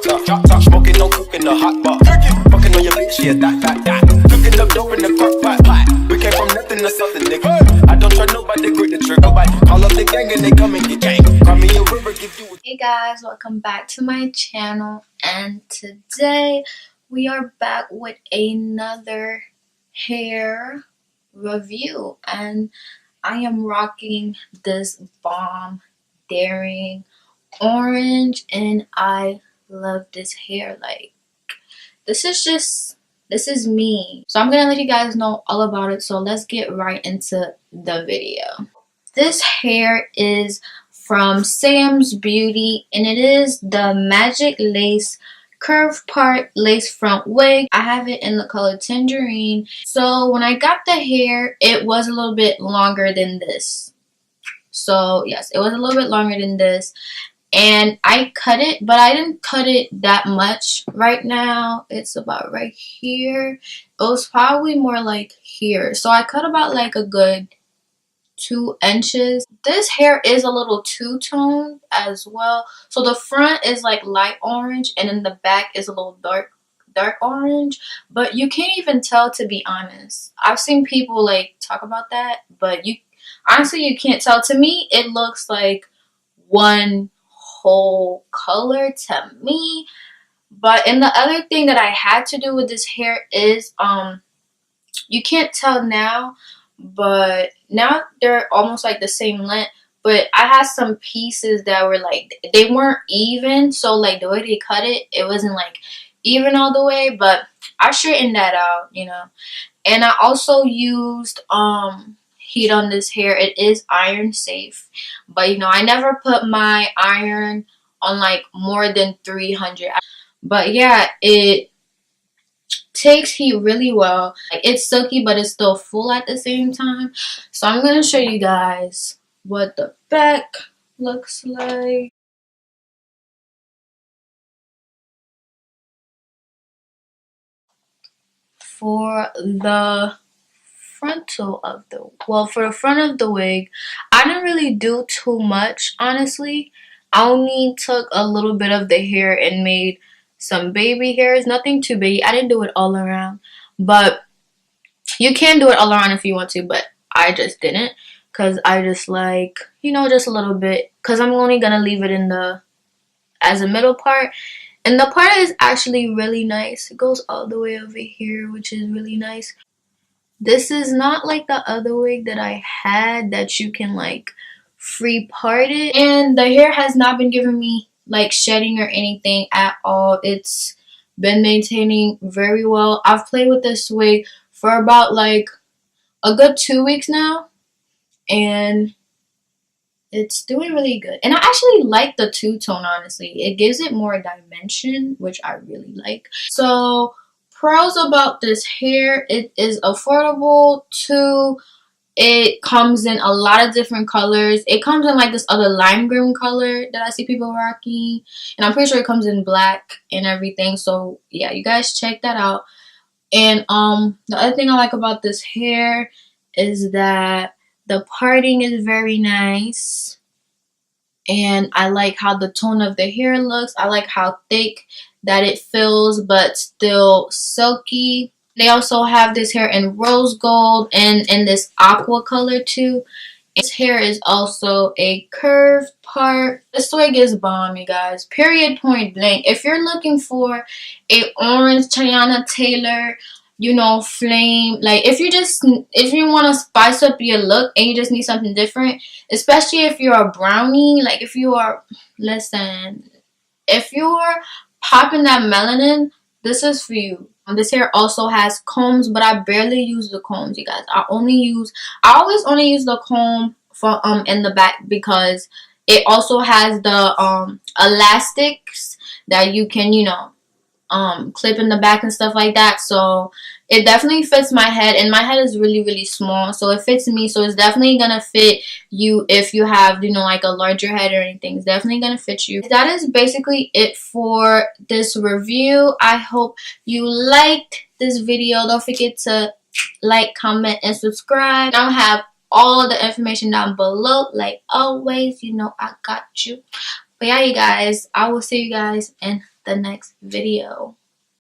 top, smoking, no cooking, the hot pot. Fucking on your bitch, yeah, that. Cooking up dope in the crock pot. We came from nothing to something, nigga. I don't try nobody, grip the trigger. Call up the gang and they come and get gang. Call me a river, give you. Hey guys, welcome back to my channel, and today we are back with another hair review, and I am rocking this bomb daring orange, and I love this hair. Like, this is me. So I'm gonna let you guys know all about it, so let's get right into the video. This hair is from Samsbeauty, and it is the Magic Lace Curve Part Lace Front Wig. I have it in the color Tangerine. So when I got the hair, it was a little bit longer than this. So yes, it was a little bit longer than this. And I cut it, but I didn't cut it that much. Right now, it's about right here. It was probably more like here. So I cut about like a good 2 inches. This hair is a little two-toned as well. So the front is like light orange, and then the back is a little dark orange. But you can't even tell, to be honest. I've seen people like talk about that, but honestly you can't tell. To me, it looks like one whole color to me. But and the other thing that I had to do with this hair is you can't tell now, but now they're almost like the same length, but I had some pieces that were like, they weren't even, so like the way they cut it, it wasn't like even all the way, but I straightened that out, you know. And I also used heat on this hair. It is iron safe, but you know, I never put my iron on like more than 300. But yeah, it takes heat really well. Like, it's silky, but it's still full at the same time. So I'm gonna show you guys what the back looks like. For the frontal of the, well, for the front of the wig, I didn't really do too much, honestly. I only took a little bit of the hair and made some baby hairs, nothing too big. I didn't do it all around, but you can do it all around if you want to, but I just didn't, because I just like, you know, just a little bit, because I'm only gonna leave it in the as a middle part. And the part is actually really nice. It goes all the way over here, which is really nice. This is not like the other wig that I had that you can like free part it. And the hair has not been giving me like shedding or anything at all. It's been maintaining very well. I've played with this wig for about like a good 2 weeks now, and it's doing really good. And I actually like the two-tone, honestly. It gives it more dimension, which I really like. So pros about this hair: it is affordable. 2, it comes in a lot of different colors. It comes in like this other lime green color that I see people rocking, and I'm pretty sure it comes in black and everything. So yeah, you guys check that out. And the other thing I like about this hair is that the parting is very nice, and I like how the tone of the hair looks. I like how thick that it feels, but still silky. They also have this hair in rose gold and in this aqua color too. This hair is also a curved part. This wig is bomb, you guys. Period, point blank. If you're looking for a orange Tiana Taylor, you know, flame, like if you want to spice up your look and you just need something different, especially if you're a brownie, like if you are, listen, if you're popping that melanin, this is for you. This hair also has combs, but I barely use the combs, you guys. I always only use the comb for in the back, because it also has the elastics that you can, you know, clip in the back and stuff like that. So it definitely fits my head, and my head is really, really small, so it fits me. So it's definitely gonna fit you if you have, you know, like a larger head or anything. It's definitely gonna fit you. That is basically it for this review. I hope you liked this video. Don't forget to like, comment, and subscribe. I'll have all the information down below, like always. You know I got you. But yeah, you guys, I will see you guys in the next video.